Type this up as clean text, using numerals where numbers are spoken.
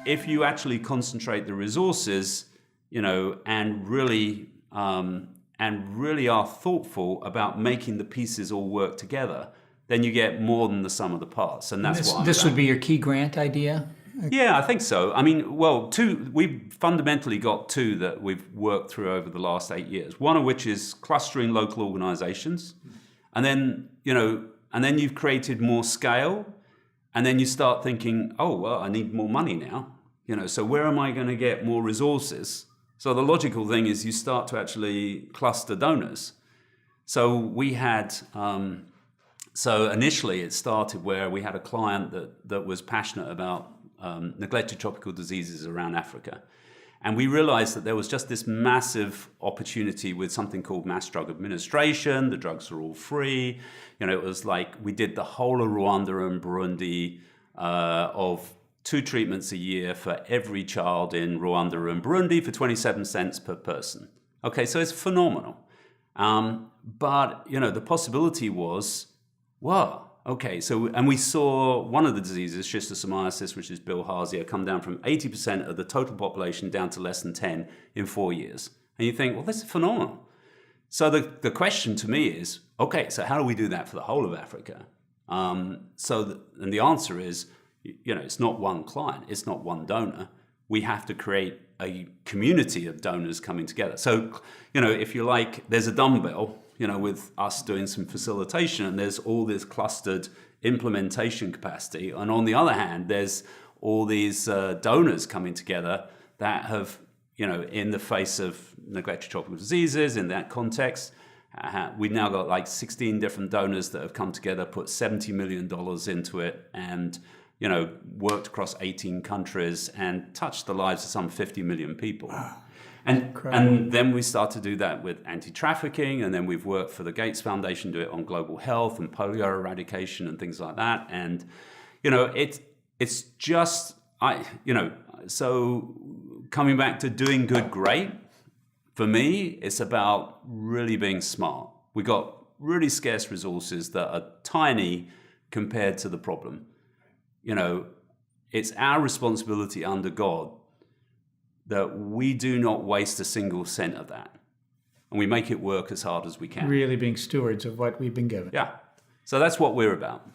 if you actually concentrate the resources, and really are thoughtful about making the pieces all work together, then you get more than the sum of the parts, and that's what this would be your key grant idea. Yeah, I think so. I mean, well, we've fundamentally got two that we've worked through over the last 8 years. One of which is clustering local organizations, and then you've created more scale, and then you start thinking, oh well, I need more money now. So where am I going to get more resources? So the logical thing is you start to actually cluster donors. So we had. So initially, it started where we had a client that was passionate about neglected tropical diseases around Africa. And we realized that there was just this massive opportunity with something called mass drug administration. The drugs are all free. It was like we did the whole of Rwanda and Burundi of 2 treatments a year for every child in Rwanda and Burundi for 27 cents per person. Okay, so it's phenomenal. But, the possibility was, wow. Okay, and we saw one of the diseases, schistosomiasis, which is bilharzia, come down from 80% of the total population down to less than 10 in 4 years. And you think, well, this is phenomenal. So the question to me is, okay, so how do we do that for the whole of Africa? And the answer is, it's not one client, it's not one donor. We have to create a community of donors coming together. So, if you like, there's a dumbbell, with us doing some facilitation, and there's all this clustered implementation capacity. And on the other hand, there's all these donors coming together that have, in the face of neglected tropical diseases, in that context, we've now got like 16 different donors that have come together, put $70 million into it, and worked across 18 countries and touched the lives of some 50 million people. Wow. And then we start to do that with anti-trafficking, and then we've worked for the Gates Foundation, do it on global health and polio eradication and things like that. And, it's just, so coming back to doing good, great, for me, it's about really being smart. We got really scarce resources that are tiny compared to the problem. It's our responsibility under God that we do not waste a single cent of that. And we make it work as hard as we can. Really being stewards of what we've been given. Yeah. So that's what we're about.